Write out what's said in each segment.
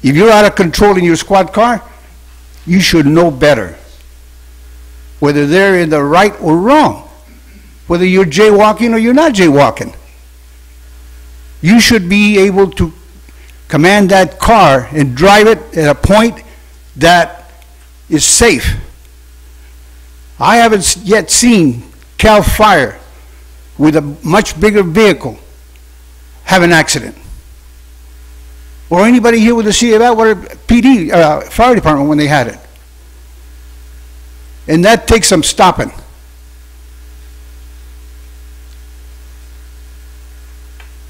If you're out of control in your squad car, you should know better, whether they're in the right or wrong, whether you're jaywalking or you're not jaywalking. You should be able to command that car and drive it at a point that is safe. I haven't yet seen CAL FIRE with a much bigger vehicle have an accident. Or anybody here with the city of Atwater PD, fire department when they had it. And that takes some stopping.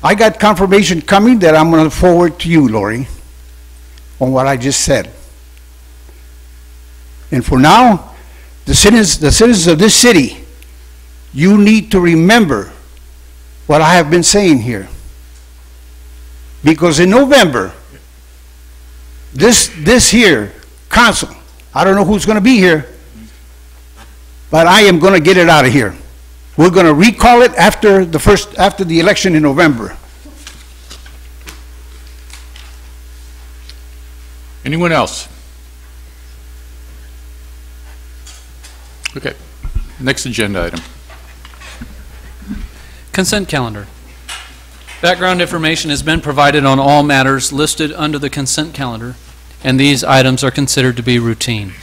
I got confirmation coming that I'm going to forward to you, Lori, on what I just said. And for now, the citizens of this city, you need to remember what I have been saying here. Because in November, this here council, I don't know who's going to be here, but I am going to get it out of here. We're going to recall it after the election in November. Anyone else? Okay. Next agenda item. Consent calendar. Background information has been provided on all matters listed under the consent calendar, and these items are considered to be routine.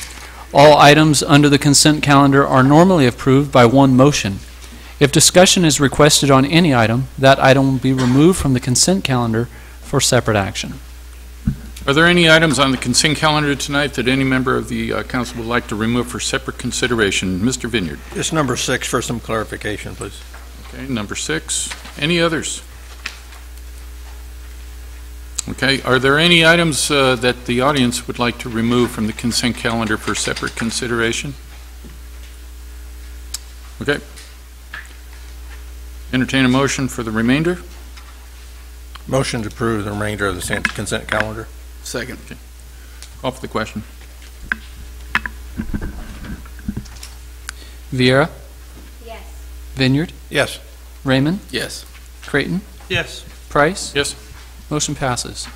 All items under the consent calendar are normally approved by one motion. If discussion is requested on any item, that item will be removed from the consent calendar for separate action. Are there any items on the consent calendar tonight that any member of the council would like to remove for separate consideration? Mr. Vineyard. It's number 6 for some clarification, please. Okay, number 6. Any others? Okay, are there any items that the audience would like to remove from the consent calendar for separate consideration? Okay. Entertain a motion for the remainder. Motion to approve the remainder of the consent calendar. Second. Okay. Call for the question. Vieira? Yes. Vineyard? Yes. Raymond? Yes. Creighton? Yes. Price? Yes. Motion passes.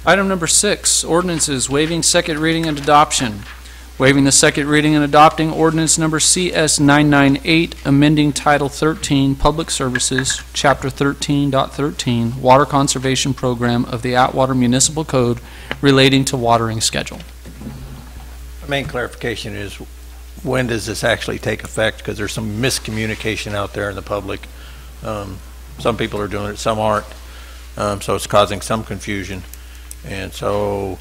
Item number 6, ordinances waiving second reading and adoption. Waiving the second reading and adopting ordinance number CS 998, amending Title 13, Public Services, Chapter 13.13, Water Conservation Program of the Atwater Municipal Code relating to watering schedule. The main clarification is, when does this actually take effect? Because there's some miscommunication out there in the public. Some people are doing it, some aren't. So it's causing some confusion. And so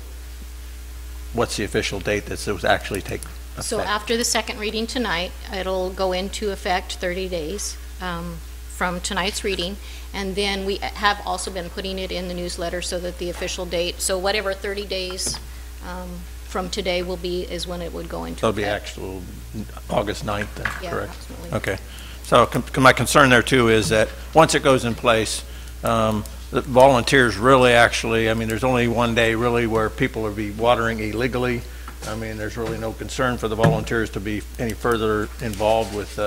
what's the official date that this actually take effect? So after the second reading tonight, it'll go into effect 30 days from tonight's reading. And then we have also been putting it in the newsletter so that the official date, so whatever 30 days from today will be, is when it would go into effect. It'll be actual August 9th then, Yeah, correct? absolutely. Okay. So my concern there too is that once it goes in place, the volunteers really actually, I mean, there's only one day really where people will be watering illegally. I mean, there's really no concern for the volunteers to be any further involved with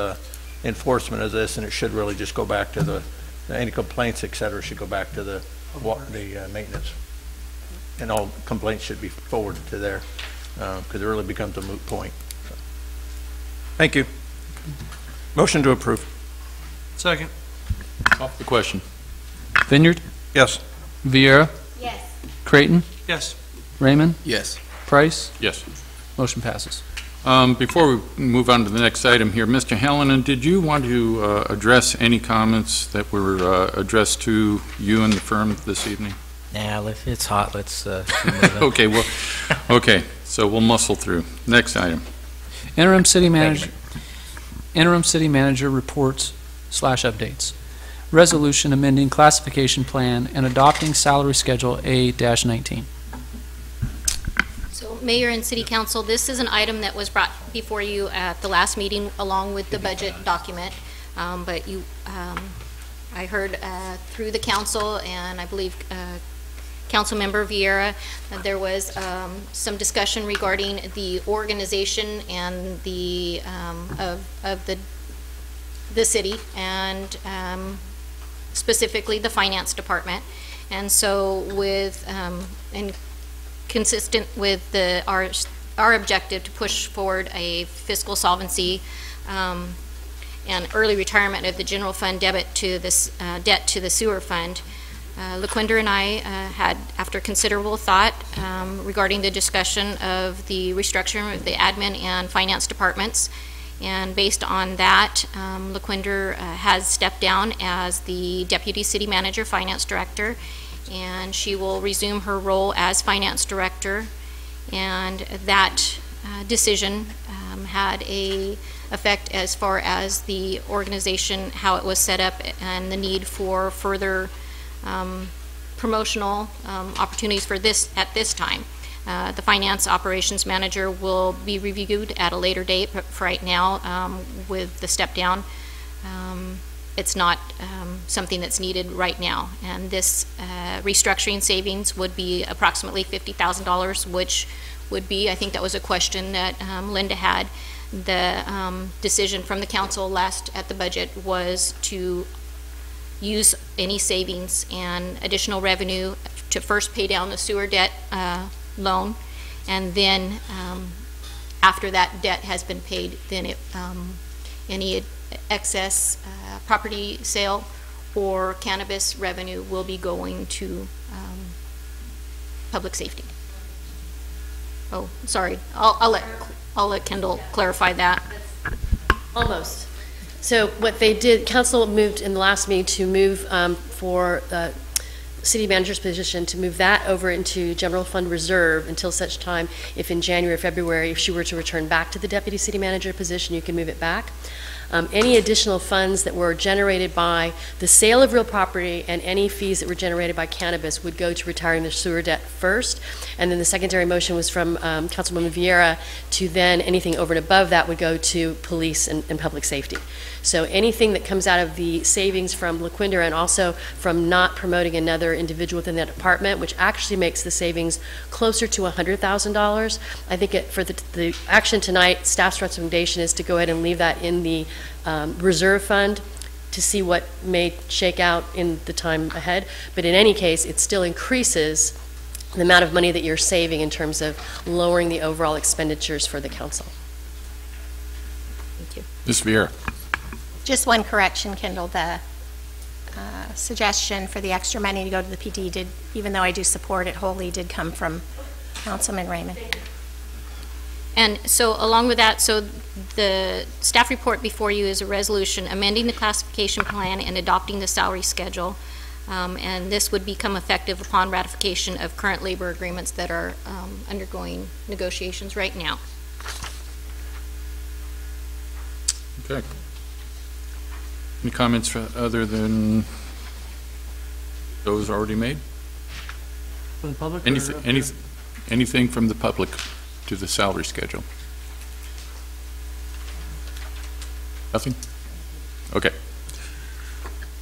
enforcement of this, and it should really just go back to any complaints, et cetera, should go back to the maintenance. And all complaints should be forwarded to there, because it really becomes a moot point. So. Thank you. Motion to approve. Second. Call for the question. Vineyard? Yes. Vieira? Yes. Creighton? Yes. Raymond? Yes. Price? Yes. Motion passes. Before we move on to the next item here, Mr. Hallinan, did you want to address any comments that were addressed to you and the firm this evening? Yeah, if it's hot, let's keep moving. Okay, well, okay, so we'll muscle through. Next item. Interim city manager reports / updates. Resolution amending classification plan and adopting salary schedule A-19. So Mayor and City Council, this is an item that was brought before you at the last meeting along with the budget document. But I heard through the council, and I believe Councilmember Vieira, there was some discussion regarding the organization and the of the city, and specifically the finance department. And so with, and consistent with our objective to push forward a fiscal solvency and early retirement of the general fund debit to this debt to the sewer fund, LaQuinder and I had, after considerable thought regarding the discussion of the restructuring of the admin and finance departments, and based on that, LaQuinder has stepped down as the Deputy City Manager Finance Director, and she will resume her role as Finance Director. And that decision had a effect as far as the organization, how it was set up, and the need for further promotional opportunities for this at this time. The finance operations manager will be reviewed at a later date, but for right now, with the step down, it's not something that's needed right now. And this restructuring savings would be approximately $50,000, which would be, I think that was a question that Linda had. The decision from the council last at the budget was to use any savings and additional revenue to first pay down the sewer debt loan, and then after that debt has been paid, then any excess property sale or cannabis revenue will be going to public safety. Oh, sorry, I'll let Kendall clarify that. Almost. So what they did, council moved in the last meeting to move for the city manager's position, to move that over into general fund reserve until such time, if in January or February, if she were to return back to the deputy city manager position, you can move it back. Any additional funds that were generated by the sale of real property and any fees that were generated by cannabis would go to retiring the sewer debt first. And then the secondary motion was from Councilwoman Vieira to then anything over and above that would go to police and public safety. So anything that comes out of the savings from LaQuinder and also from not promoting another individual within that department, which actually makes the savings closer to $100,000. I think for the action tonight, staff's recommendation is to go ahead and leave that in the reserve fund to see what may shake out in the time ahead. But in any case, it still increases the amount of money that you're saving in terms of lowering the overall expenditures for the council. Thank you. Ms. Vieira. Just one correction, Kendall. The suggestion for the extra money to go to the PD did, even though I do support it wholly, did come from Councilman Raymond. And so along with that, so the staff report before you is a resolution amending the classification plan and adopting the salary schedule. And this would become effective upon ratification of current labor agreements that are undergoing negotiations right now. Okay. Any comments other than those already made? From the public? Anything from the public to the salary schedule? Nothing? Okay.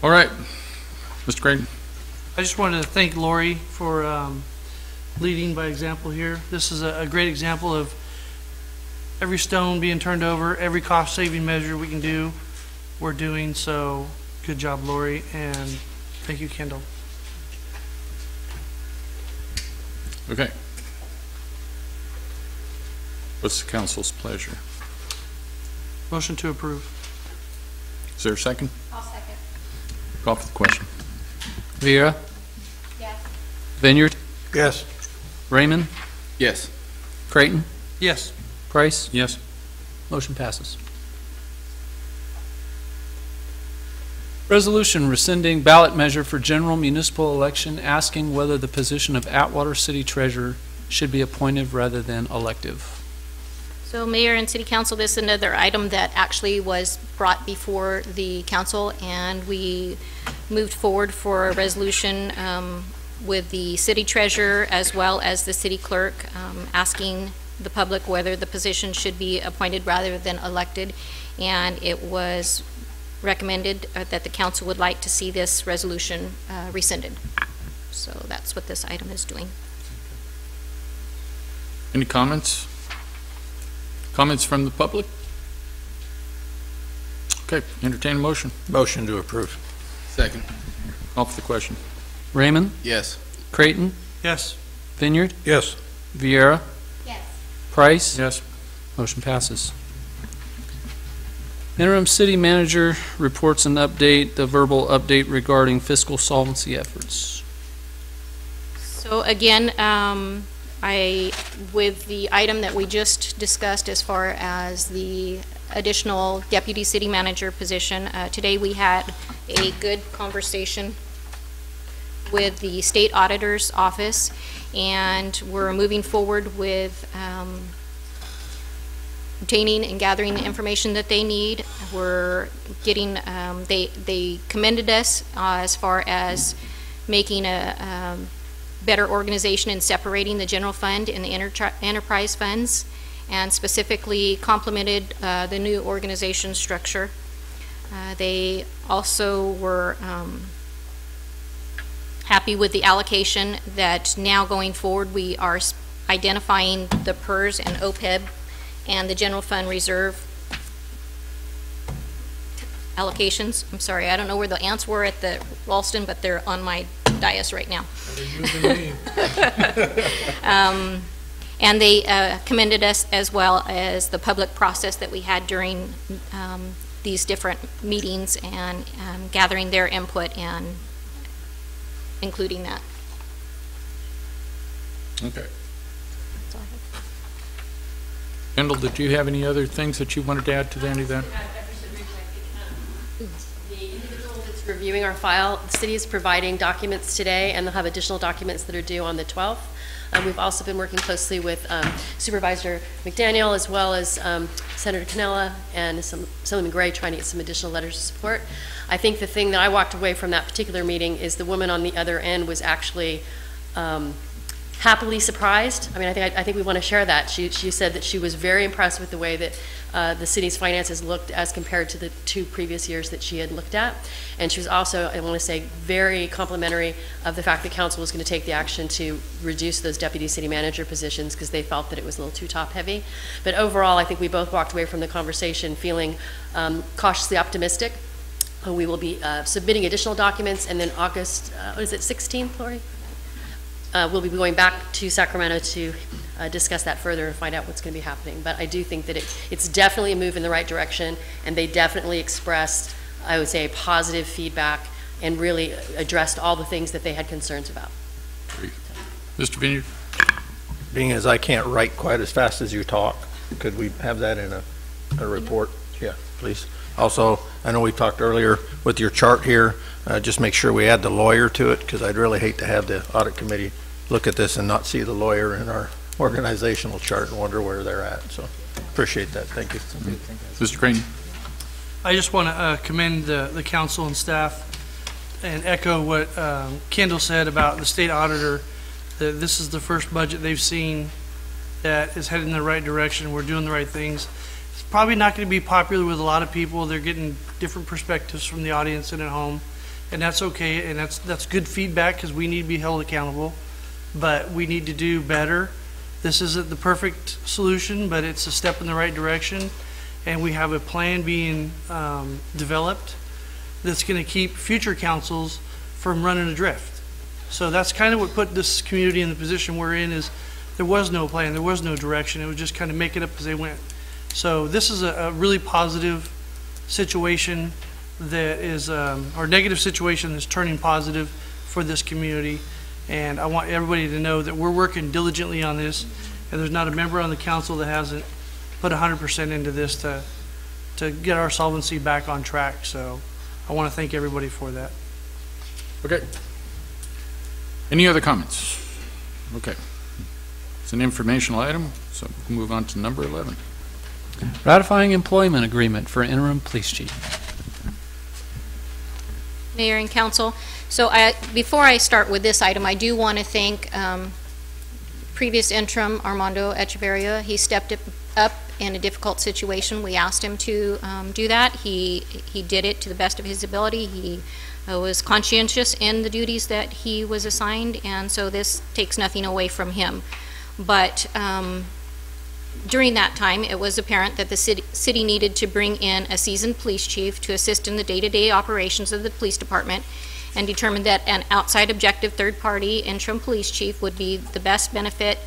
All right. Mr. Creighton. I just wanted to thank Lori for leading by example here. This is a great example of every stone being turned over, every cost-saving measure we can do, we're doing. So good job, Lori, and thank you, Kendall. Okay. What's the council's pleasure? Motion to approve. Is there a second? I'll second. Call for the question. Vieira? Yes. Vineyard? Yes. Raymond? Yes. Creighton? Yes. Price? Yes. Motion passes. Resolution rescinding ballot measure for general municipal election, asking whether the position of Atwater City Treasurer should be appointed rather than elective. So Mayor and City Council, this is another item that actually was brought before the council, and we moved forward for a resolution with the city treasurer as well as the city clerk, asking the public whether the position should be appointed rather than elected. And it was recommended that the council would like to see this resolution rescinded. So that's what this item is doing. Any comments? Comments from the public? Okay, entertain a motion. Motion to approve. Second. Call for the question. Raymond, Yes. Creighton, Yes. Vineyard, Yes. Viera, Yes. Price. Yes. Motion passes. Interim City Manager reports an update, the verbal update regarding fiscal solvency efforts. So again, with the item that we just discussed as far as the additional deputy city manager position, today we had a good conversation with the state auditor's office, and we're moving forward with obtaining and gathering the information that they need. We're getting, they commended us as far as making a better organization and separating the general fund and the enterprise funds, and specifically complimented the new organization structure. They also were happy with the allocation that now going forward we are identifying the PERS and OPEB and the general fund reserve allocations. I'm sorry, I don't know where the ants were at the Ralston, but they're on my dais right now. And they commended us as well as the public process that we had during these different meetings, and gathering their input and including that. Okay. Kendall, did you have any other things that you wanted to add to any of that? The individual that's reviewing our file, the city is providing documents today, and they'll have additional documents that are due on the 12th. We've also been working closely with Supervisor McDaniel, as well as Senator Canella and Assemblyman Gray, trying to get some additional letters of support. I think the thing that I walked away from that particular meeting is the woman on the other end was actually happily surprised. I mean, I think we want to share that. She said that she was very impressed with the way that the city's finances looked as compared to the 2 previous years that she had looked at. And she was also, I want to say, very complimentary of the fact that council was going to take the action to reduce those deputy city manager positions because they felt that it was a little too top heavy. But overall, I think we both walked away from the conversation feeling cautiously optimistic. We will be submitting additional documents, and then August, what is it, 16th, Lori? We'll be going back to Sacramento to discuss that further and find out what's going to be happening. But I do think that it's definitely a move in the right direction, and they definitely expressed, I would say, positive feedback and really addressed all the things that they had concerns about. Mr. Vineyard? Being as I can't write quite as fast as you talk, could we have that in a report? Yeah, please. Also, I know we talked earlier with your chart here, just make sure we add the lawyer to it, because I'd really hate to have the audit committee look at this and not see the lawyer in our organizational chart and wonder where they're at. So appreciate that. Thank you. Mr. Creighton? I just want to commend the council and staff and echo what Kendall said about the state auditor, that this is the first budget they've seen that is headed in the right direction. We're doing the right things. It's probably not going to be popular with a lot of people. They're getting different perspectives from the audience and at home, and that's okay, and that's good feedback because we need to be held accountable, but we need to do better. This isn't the perfect solution, but it's a step in the right direction, and we have a plan being developed that's going to keep future councils from running adrift. So that's kind of what put this community in the position we're in, is there was no plan, there was no direction. It was just kind of make it up as they went. So this is a really positive situation that is, or negative situation that's turning positive for this community. And I want everybody to know that we're working diligently on this, and there's not a member on the council that hasn't put 100% into this to get our solvency back on track. So I want to thank everybody for that. Okay. Any other comments? Okay. It's an informational item, so we'll move on to number 11. Ratifying employment agreement for interim police chief. Mayor and council, so before I start with this item, I do want to thank previous interim Armando Echeverria. He stepped up in a difficult situation. We asked him to do that. He did it to the best of his ability. He was conscientious in the duties that he was assigned, and so this takes nothing away from him. But during that time, it was apparent that the city needed to bring in a seasoned police chief to assist in the day-to-day operations of the police department. and determined that an outside objective third-party interim police chief would be the best benefit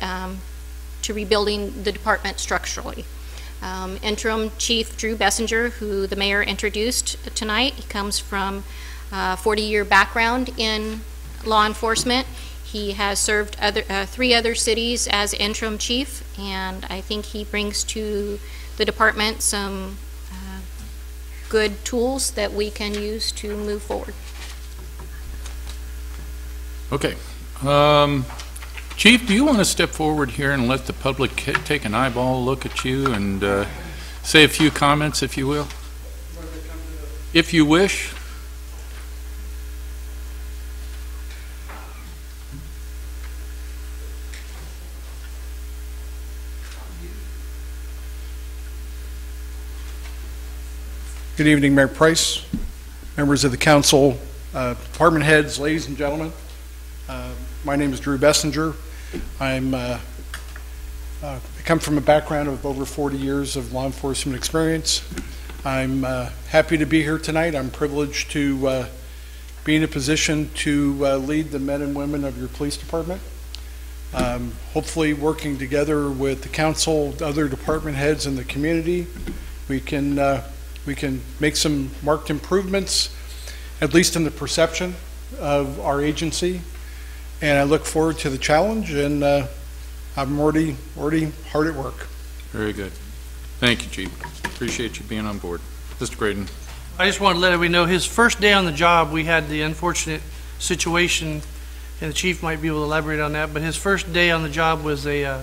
to rebuilding the department structurally. Interim Chief Drew Bessinger, who the mayor introduced tonight, he comes from a 40-year background in law enforcement. He has served 3 other cities as interim chief, and I think he brings to the department some good tools that we can use to move forward. Okay. Chief, do you want to step forward here and let the public take an eyeball look at you and say a few comments, if you will? If you wish. Good evening, Mayor Price, members of the council, department heads, ladies and gentlemen. My name is Drew Bessinger. I come from a background of over 40 years of law enforcement experience. I'm happy to be here tonight. I'm privileged to be in a position to lead the men and women of your police department. Hopefully working together with the council, other department heads in the community, we can make some marked improvements, at least in the perception of our agency. And I look forward to the challenge, and I'm already hard at work. Very good. Thank you, Chief. Appreciate you being on board. Mr. Graydon. I just wanted to let everybody know his first day on the job, we had the unfortunate situation, and the chief might be able to elaborate on that, but his first day on the job was a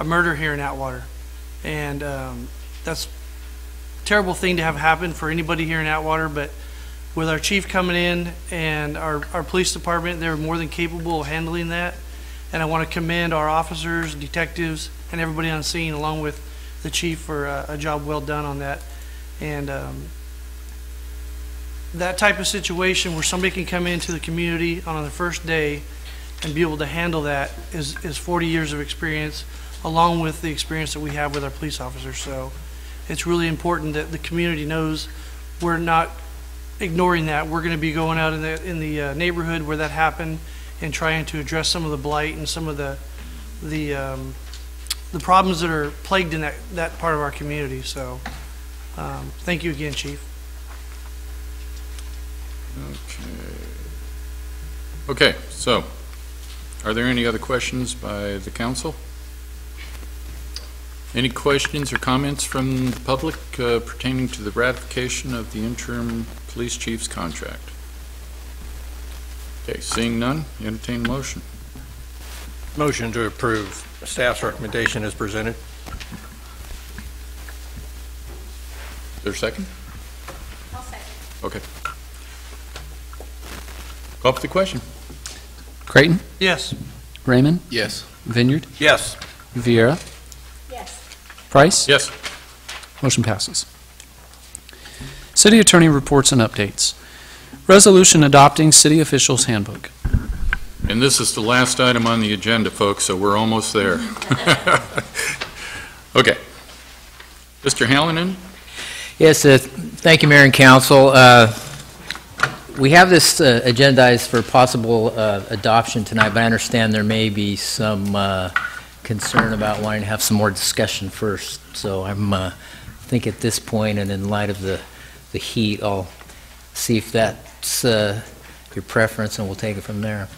murder here in Atwater. And that's a terrible thing to have happen for anybody here in Atwater, but with our chief coming in and our police department, they're more than capable of handling that. And I want to commend our officers, detectives, and everybody on scene, along with the chief, for a job well done on that. And that type of situation where somebody can come into the community on the first day and be able to handle that is 40 years of experience, along with the experience that we have with our police officers. So it's really important that the community knows we're not ignoring that. We're going to be going out in the neighborhood where that happened and trying to address some of the blight and some of the problems that are plagued in that part of our community. So thank you again, Chief. Okay, so are there any other questions by the council? Any questions or comments from the public pertaining to the ratification of the interim police chief's contract? Okay, seeing none, entertain a motion. Motion to approve staff's recommendation as presented. Is there a second? I'll second. Okay. Call for the question. Creighton? Yes. Raymond? Yes. Vineyard? Yes. Vieira? Yes. Price? Yes. Motion passes. City Attorney reports and updates. Resolution adopting City Officials Handbook. And this is the last item on the agenda, folks, so we're almost there. Okay. Mr. Hallinan? Yes, thank you, Mayor and Council. We have this agendized for possible adoption tonight, but I understand there may be some concern about wanting to have some more discussion first. So I think at this point, and in light of the heat, I'll see if that's your preference, and we'll take it from there.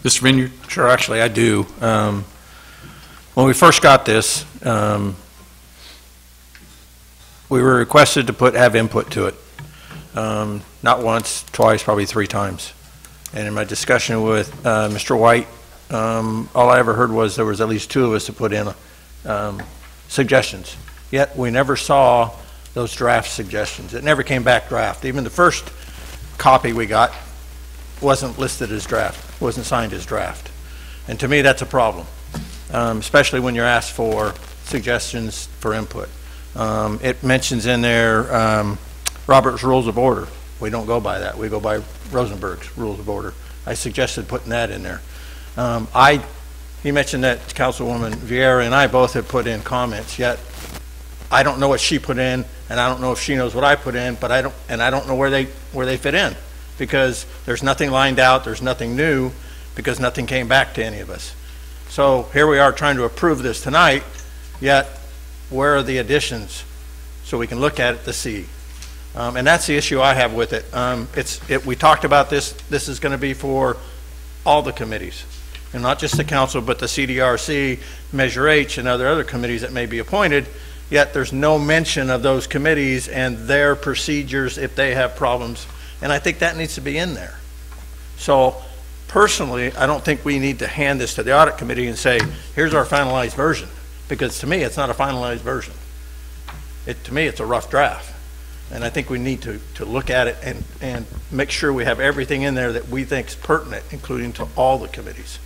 Mr. Vineyard? Sure, actually, I do. When we first got this, we were requested to have input to it. Not once, twice, probably 3 times. And in my discussion with Mr. White, all I ever heard was there was at least 2 of us to put in suggestions. Yet we never saw those draft suggestions. It never came back draft. Even the first copy we got wasn't listed as draft, wasn't signed as draft. And to me, that's a problem, especially when you're asked for suggestions for input. It mentions in there Robert's Rules of Order. We don't go by that. We go by Rosenberg's Rules of Order. I suggested putting that in there. He mentioned that Councilwoman Vieira and I both have put in comments, yet I don't know what she put in, and I don't know if she knows what I put in, but I don't know where they fit in. because there's nothing lined out, there's nothing new, because nothing came back to any of us. So here we are trying to approve this tonight, yet where are the additions so we can look at it to see? And that's the issue I have with it. We talked about this. This is going to be for all the committees, and not just the council, but the CDRC, Measure H, and other committees that may be appointed, yet there's no mention of those committees and their procedures if they have problems, and I think that needs to be in there. So personally, I don't think we need to hand this to the audit committee and say, here's our finalized version, because to me, it's not a finalized version. To me, it's a rough draft. And I think we need to look at it and make sure we have everything in there that we think is pertinent, including to all the committees.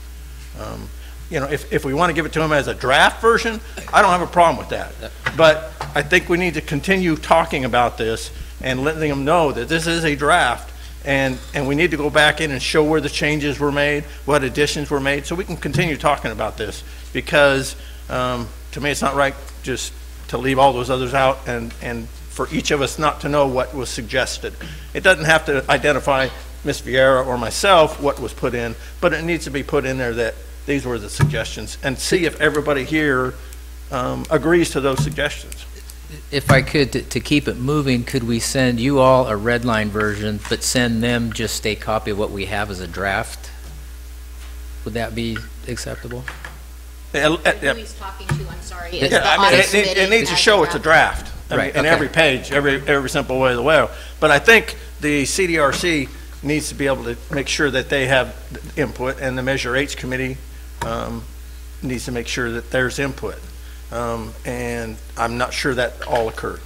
You know, if we want to give it to them as a draft version, I don't have a problem with that. But I think we need to continue talking about this and letting them know that this is a draft, and we need to go back in and show where the changes were made, what additions were made, so we can continue talking about this. Because to me, it's not right just to leave all those others out and for each of us not to know what was suggested. It doesn't have to identify Ms. Vieira or myself what was put in, but it needs to be put in there that these were the suggestions, and see if everybody here agrees to those suggestions. If I could, to keep it moving, could we send you all a red line version, but send them just a copy of what we have as a draft? Would that be acceptable? Who he's talking to, I'm sorry. Yeah, I mean, it needs to show it's a draft. I mean, in every page, every simple way of the way. But I think the CDRC needs to be able to make sure that they have input, and the Measure H committee needs to make sure that there's input. And I'm not sure that all occurred.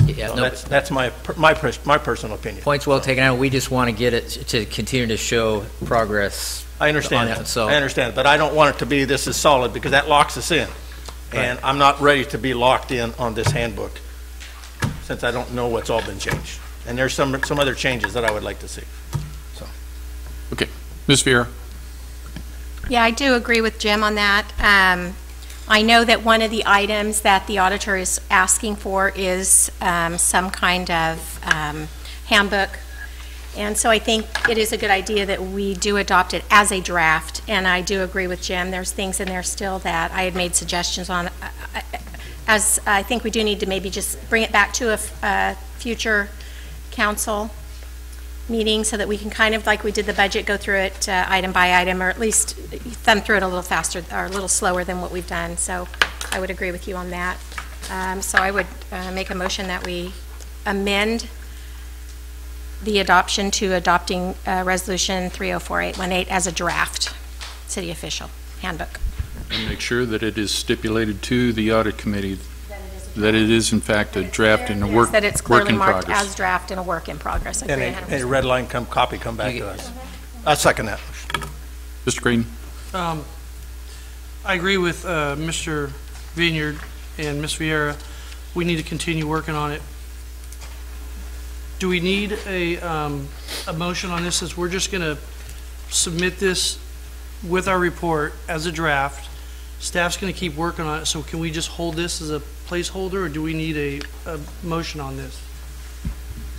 Yeah, So no, that's my personal opinion. point's well taken out. We just want to get it to continue to show progress. I understand on that. So I understand, but I don't want it to be this is solid, because that locks us in. And I'm not ready to be locked in on this handbook, since I don't know what's all been changed. And there's some other changes that I would like to see. So. Okay. Ms. Vieira? Yeah, I do agree with Jim on that. I know that one of the items that the auditor is asking for is some kind of handbook. And so I think it is a good idea that we do adopt it as a draft. And I do agree with Jim. There's things in there still that I had made suggestions on. As I think we do need to maybe just bring it back to a future council meeting, so that we can kind of, like we did the budget, go through it item by item, or at least thumb through it a little faster or a little slower than what we've done. So I would agree with you on that. So I would make a motion that we amend the adoption to adopting Resolution 304818 as a draft city official handbook. And make sure that it is stipulated to the audit committee that it is in fact a draft and a work That it's clearly in marked progress. as draft and a work in progress. I And agree 100%. a red line copy come back to us. I second that. Mr. Green? I agree with Mr. Vineyard and Ms. Vieira. We need to continue working on it. Do we need a motion on this, as we're just going to submit this with our report as a draft? Staff's going to keep working on it, so can we just hold this as a placeholder, or do we need a motion on this?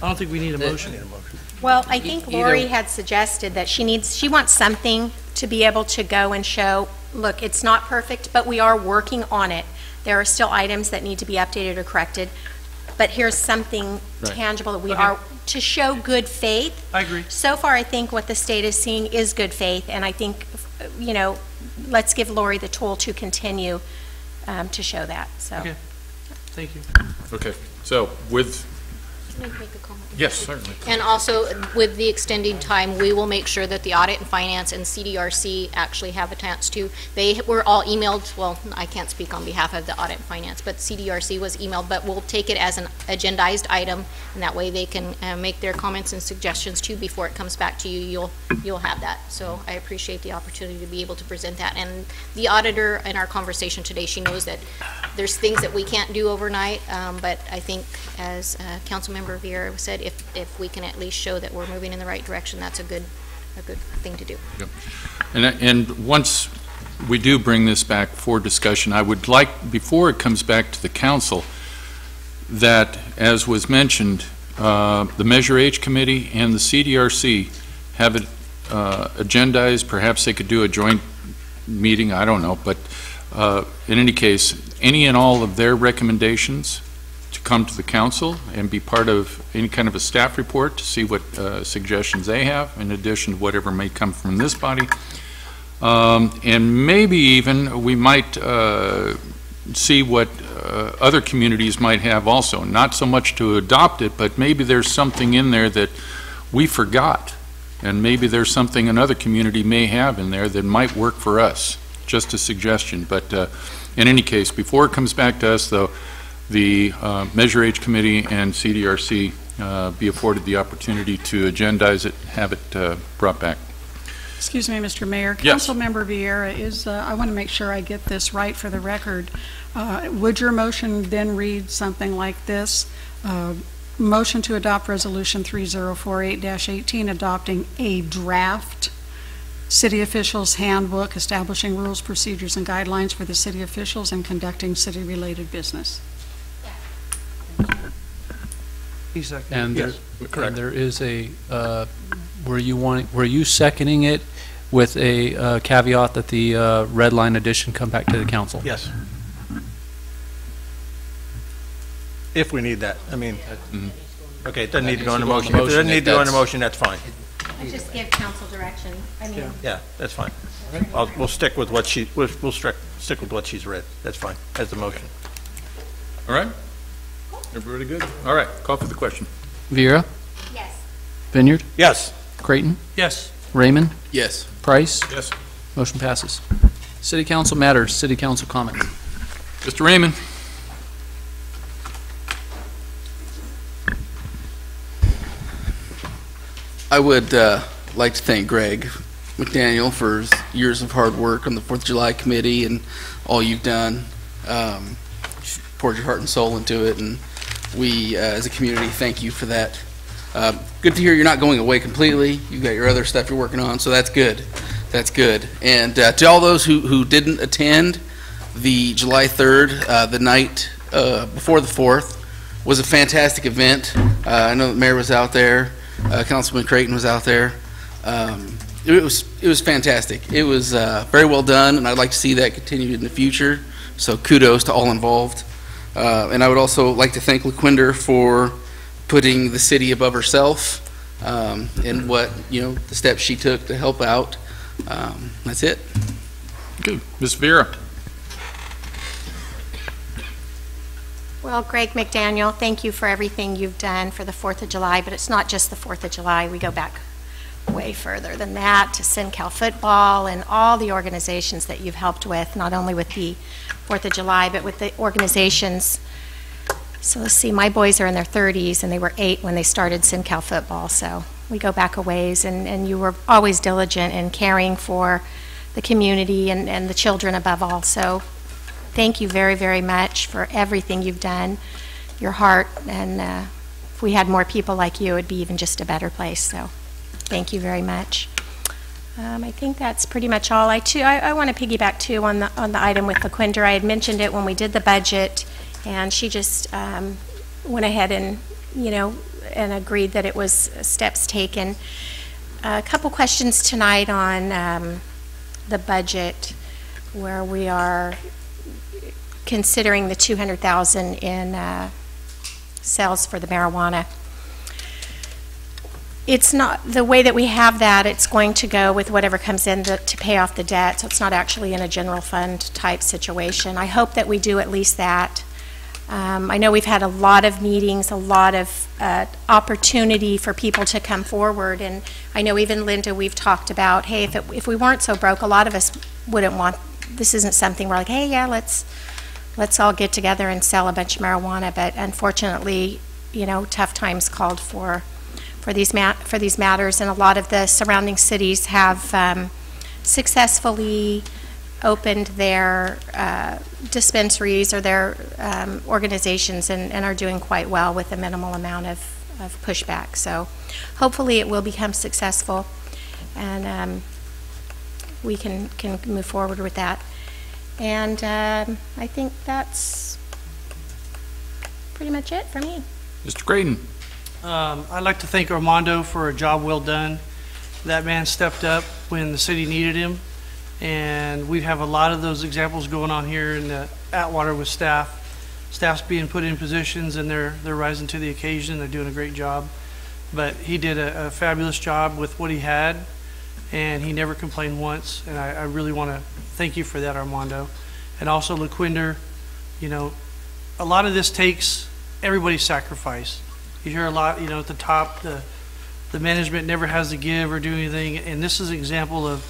I don't think we need a motion. Well, I think Either- Lori had suggested that she wants something to be able to go and show, look, it's not perfect, but we are working on it. There are still items that need to be updated or corrected, but here's something tangible that we are, to show good faith. I agree. So far, I think what the state is seeing is good faith, and I think, you know, let's give Lori the tool to continue to show that, so. Okay. Thank you. Okay. So with, Can I make a comment? yes, certainly. And also, with the extending time, we will make sure that the audit and finance and CDRC actually have a chance to. They were all emailed, well, I can't speak on behalf of the audit and finance, but CDRC was emailed, but we'll take it as an agendized item, and that way they can make their comments and suggestions too before it comes back to you. You'll have that. So I appreciate the opportunity to be able to present that. And the auditor, in our conversation today, she knows that there's things that we can't do overnight, but I think, as Councilmember Vieira said, if we can at least show that we're moving in the right direction, that's a good thing to do. Yep. And once we do bring this back for discussion, I would like, before it comes back to the council, that, as was mentioned, the Measure H Committee and the CDRC have it agendized. Perhaps they could do a joint meeting, I don't know, but in any case, any and all of their recommendations to come to the council and be part of any kind of a staff report to see what suggestions they have, in addition to whatever may come from this body. And maybe even we might see what other communities might have also. Not so much to adopt it, but maybe there's something in there that we forgot. And maybe there's something another community may have in there that might work for us. Just a suggestion. But in any case, before it comes back to us, though, the Measure H Committee and CDRC be afforded the opportunity to agendize it, have it brought back. Excuse me, Mr. Mayor. Yes. Councilmember Vieira, I want to make sure I get this right for the record. Would your motion then read something like this? Motion to adopt Resolution 3048-18, adopting a draft city officials handbook establishing rules, procedures, and guidelines for the city officials in conducting city-related business. And Yes, correct. and there is a, were you seconding it with a caveat that the red line addition come back to the council? Yes. If we need that, I mean, okay, it doesn't need to go into motion. If it doesn't need to go into motion, that's fine. I just give council direction. I mean, Yeah, that's fine. We'll stick with what stick with what she's read. That's fine, as the motion. All right? Everybody good? All right, call for the question. Vieira, yes. Vineyard, Yes. Creighton, Yes. Raymond, Yes. Price. Yes. Motion passes. City council matters, city council comment. Mr. Raymond? I would like to thank Greg McDaniel for his years of hard work on the 4th of July committee and all you've done. You've poured your heart and soul into it, and we, as a community, thank you for that. Good to hear you're not going away completely. You've got your other stuff you're working on, so that's good. That's good. And to all those who didn't attend, the July 3rd, the night before the 4th, was a fantastic event. I know the mayor was out there. Councilman Creighton was out there. It was fantastic. It was very well done, and I'd like to see that continued in the future. So kudos to all involved. And I would also like to thank LaQuinder for putting the city above herself and what, the steps she took to help out. That's it. Good. Ms. Vieira? Well, Greg McDaniel, thank you for everything you've done for the 4th of July, but it's not just the 4th of July. We go back way further than that to SinCal football and all the organizations that you've helped with, not only with the 4th of July, but with the organizations. So let's see, my boys are in their 30s, and they were 8 when they started SinCal football, so we go back a ways, and you were always diligent in caring for the community and the children above all. So thank you very, very much for everything you've done, your heart, and if we had more people like you, it'd be even just a better place, so thank you very much. I think that's pretty much all. I want to piggyback, too, on the item with LaQuinder. I had mentioned it when we did the budget, and she just went ahead and, and agreed that it was steps taken. A couple questions tonight on the budget, where we are considering the $200,000 in sales for the marijuana. It's not, the way that we have that, it's going to go with whatever comes in to pay off the debt, so it's not actually in a general fund type situation. I hope that we do at least that. I know we've had a lot of meetings, a lot of opportunity for people to come forward, and I know even Linda, we've talked about, hey, if we weren't so broke, a lot of us wouldn't want, this isn't something we're like, hey, yeah, let's all get together and sell a bunch of marijuana, but unfortunately, tough times called for these matters, and a lot of the surrounding cities have successfully opened their dispensaries or their organizations and are doing quite well with a minimal amount of pushback. So hopefully it will become successful, and we can move forward with that. And I think that's pretty much it for me. Mr. Creighton? I'd like to thank Armando for a job well done. That man stepped up when the city needed him, and we have a lot of those examples going on here in Atwater with staff. Staff's being put in positions, and they're rising to the occasion. They're doing a great job. But he did a fabulous job with what he had, and he never complained once, and I really want to thank you for that, Armando. And also LaQuinder, you know, a lot of this takes everybody's sacrifice. You hear a lot, you know, at the top, the management never has to give or do anything, and this is an example of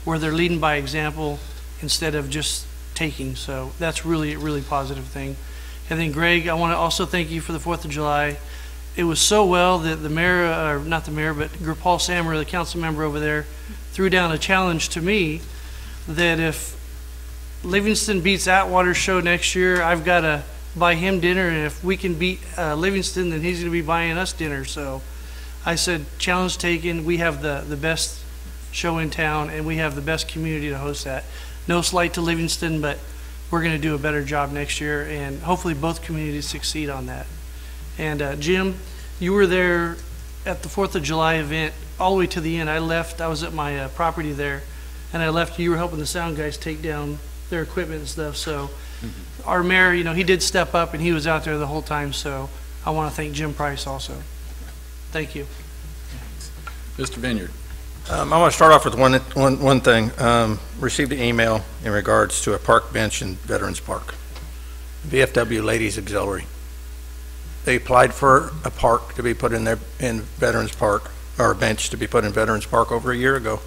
where they're leading by example instead of just taking. So that's really a really positive thing. And then Greg, I want to also thank you for the 4th of July. It was so well that the mayor, or not the mayor, but Paul Sammer, the council member over there, threw down a challenge to me that if Livingston beats Atwater's show next year, I've got to buy him dinner, and if we can beat Livingston, then he's going to be buying us dinner. So I said, challenge taken. We have the best show in town, and we have the best community to host that. No slight to Livingston, but we're going to do a better job next year, and hopefully both communities succeed on that. And Jim, you were there at the 4th of July event all the way to the end. I left, I was at my property there, and I left, you were helping the sound guys take down their equipment and stuff. So our mayor, you know, he did step up, and he was out there the whole time. So I want to thank Jim Price also. Thank you. Mr. Vineyard. I want to start off with one thing. Received an email in regards to a park bench in Veterans Park. VFW Ladies Auxiliary. They applied for a park to be put in Veterans Park, or a bench to be put in Veterans Park over a year ago,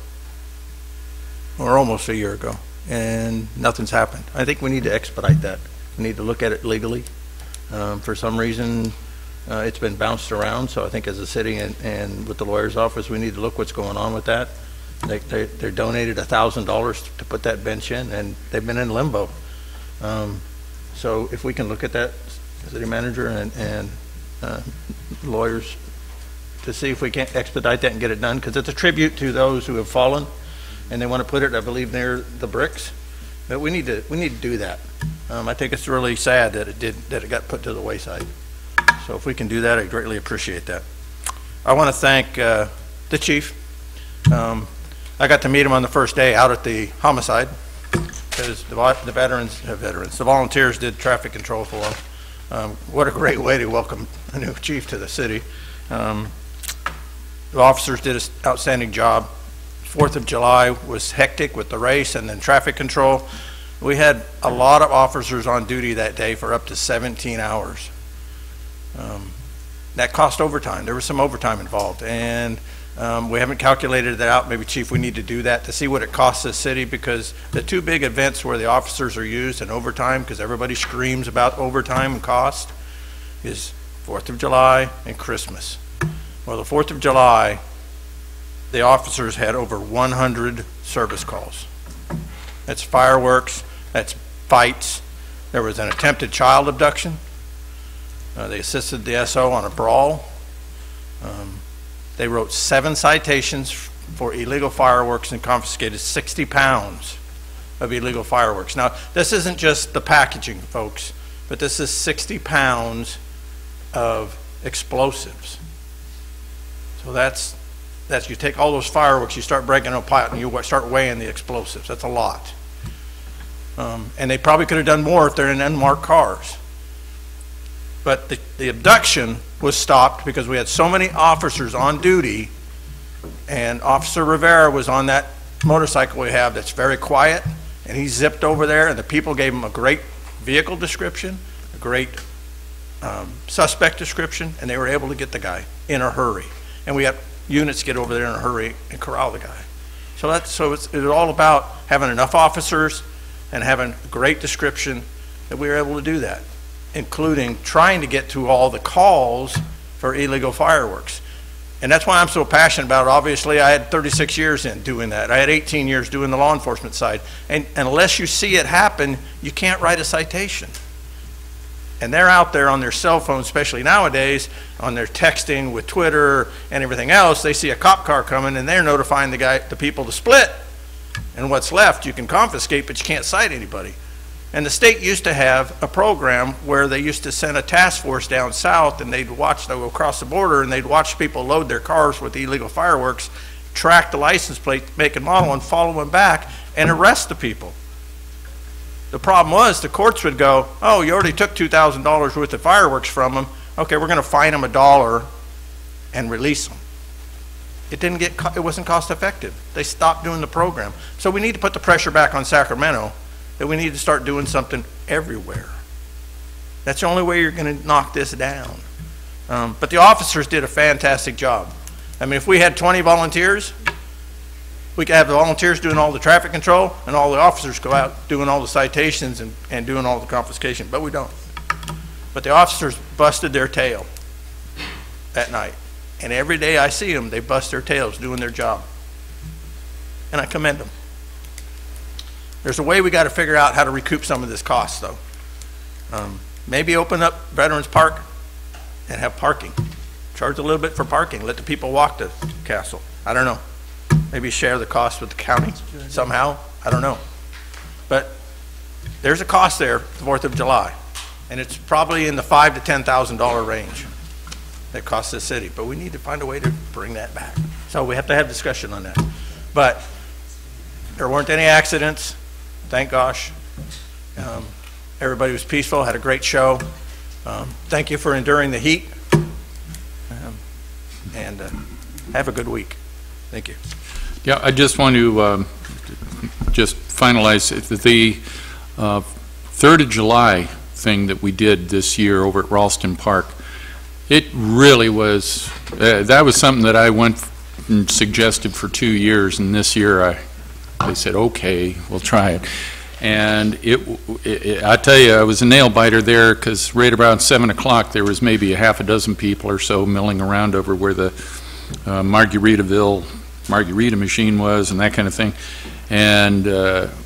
or almost a year ago, and nothing's happened. I think we need to expedite that. We need to look at it legally. For some reason, it's been bounced around, so I think as a city and with the lawyer's office, we need to look what's going on with that. They're donated $1,000 to put that bench in, and they've been in limbo. So if we can look at that, city manager and lawyers, to see if we can't expedite that and get it done, because it's a tribute to those who have fallen, and they want to put it, I believe, near the bricks. But we need to do that. I think it's really sad that it got put to the wayside. So if we can do that, I greatly appreciate that. I want to thank the chief. I got to meet him on the first day out at the homicide, because the volunteers did traffic control for him. What a great way to welcome a new chief to the city. The officers did an outstanding job. 4th of July was hectic with the race and then traffic control. We had a lot of officers on duty that day for up to 17 hours. That cost overtime. There was some overtime involved, and we haven't calculated that out. Maybe, Chief, we need to do that to see what it costs the city, because the two big events where the officers are used and overtime, because everybody screams about overtime and cost, is 4th of July and Christmas. Well, the 4th of July, the officers had over 100 service calls. That's fireworks, that's fights. There was an attempted child abduction. They assisted the SO on a brawl. They wrote 7 citations for illegal fireworks and confiscated 60 pounds of illegal fireworks. Now, this isn't just the packaging, folks, but this is 60 pounds of explosives. So that's you take all those fireworks, you start breaking them apart, and you start weighing the explosives. That's a lot. And they probably could have done more if they're in unmarked cars. But the abduction was stopped because we had so many officers on duty, and Officer Rivera was on that motorcycle we have that's very quiet, and he zipped over there, and the people gave him a great vehicle description, a great suspect description, and they were able to get the guy in a hurry. And we had units get over there in a hurry and corral the guy. So it's all about having enough officers and having a great description that we were able to do that, including trying to get to all the calls for illegal fireworks. And that's why I'm so passionate about it. Obviously, I had 36 years in doing that. I had 18 years doing the law enforcement side. And unless you see it happen, you can't write a citation. And they're out there on their cell phones, especially nowadays, on their texting with Twitter and everything else. They see a cop car coming, and they're notifying the people to split. And what's left, you can confiscate, but you can't cite anybody. And the state used to have a program where they used to send a task force down south, and they'd go across the border, and they'd watch people load their cars with illegal fireworks, track the license plate, make and model, and follow them back and arrest the people. The problem was the courts would go, oh, you already took $2,000 worth of fireworks from them. Okay, we're going to fine them $1 and release them. It wasn't cost effective. They stopped doing the program. So we need to put the pressure back on Sacramento that we need to start doing something everywhere. That's the only way you're going to knock this down. But the officers did a fantastic job. I mean, if we had 20 volunteers, we could have the volunteers doing all the traffic control and all the officers go out doing all the citations and doing all the confiscation, but we don't. But the officers busted their tail that night. And every day I see them, they bust their tails doing their job. And I commend them. There's a way we got to figure out how to recoup some of this cost, though. Maybe open up Veterans Park and have parking. Charge a little bit for parking. Let the people walk to Castle. I don't know. Maybe share the cost with the county somehow. I don't know. But there's a cost there, the 4th of July. And it's probably in the $5,000 to $10,000 range that costs the city. But we need to find a way to bring that back. So we have to have discussion on that. But there weren't any accidents, thank gosh. Everybody was peaceful, had a great show. Thank you for enduring the heat. And have a good week. Thank you. Yeah, I just want to just finalize the 3rd of July thing that we did this year over at Ralston Park. It really was, that was something that I went and suggested for 2 years, and this year they said, okay, we'll try it. And I tell you, I was a nail biter there because right around 7 o'clock there was maybe a half a dozen people or so milling around over where the Margarita machine was and that kind of thing. And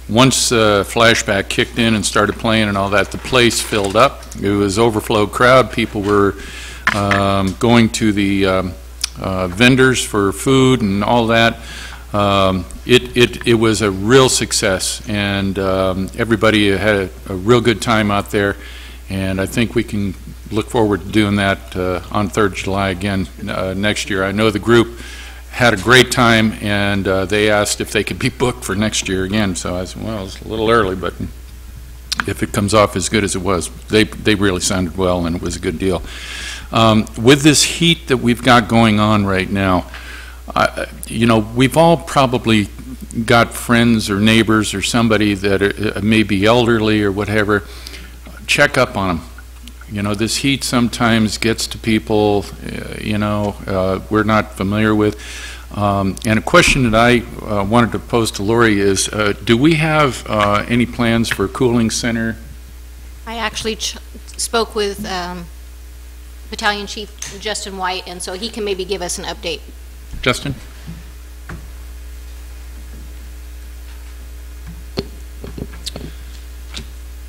once Flashback kicked in and started playing and all that, the place filled up. It was overflow crowd. People were going to the vendors for food and all that. It was a real success, and everybody had a real good time out there, and I think we can look forward to doing that on 3rd of July again next year. I know the group had a great time, and they asked if they could be booked for next year again, so I said, well, it's a little early, but if it comes off as good as it was, they really sounded well, and it was a good deal. With this heat that we've got going on right now, you know, we've all probably got friends or neighbors or somebody that are, may be elderly or whatever. Check up on them. You know, this heat sometimes gets to people, you know, we're not familiar with. And a question that I wanted to pose to Lori is, do we have any plans for a cooling center? I actually spoke with Battalion Chief Justin White, and so he can maybe give us an update. Justin?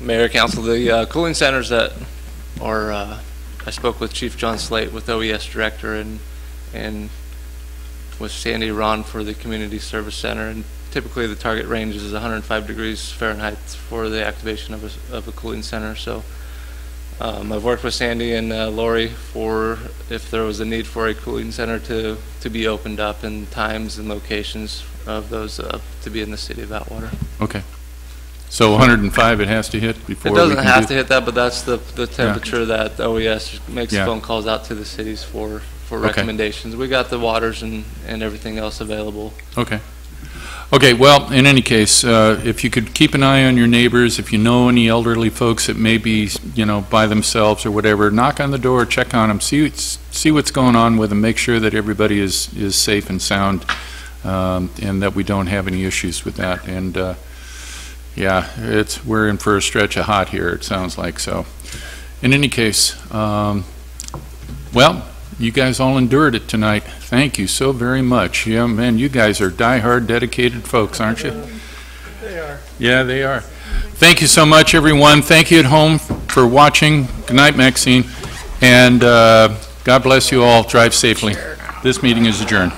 Mayor, Council, the cooling centers that are, I spoke with Chief John Slate with OES Director and with Sandy Ron for the Community Service Center, and typically the target range is 105 degrees Fahrenheit for the activation of a cooling center. So I've worked with Sandy and Lori for if there was a need for a cooling center to be opened up, and times and locations of those to be in the city of Atwater. Okay. So 105 it has to hit before it doesn't have to hit that, but that's the temperature that OES makes Yeah. phone calls out to the cities for recommendations. We got the waters and everything else available. Okay. Okay, well, in any case, if you could keep an eye on your neighbors, if you know any elderly folks that may be, you know, by themselves or whatever, knock on the door, check on them, see what's going on with them, make sure that everybody is safe and sound, and that we don't have any issues with that. And yeah, we're in for a stretch of hot here, it sounds like. So in any case, well, you guys all endured it tonight. Thank you so very much. Yeah, man, you guys are die-hard, dedicated folks, aren't you? They are. Yeah, they are. Thank you so much, everyone. Thank you at home for watching. Good night, Maxine. And God bless you all. Drive safely. This meeting is adjourned.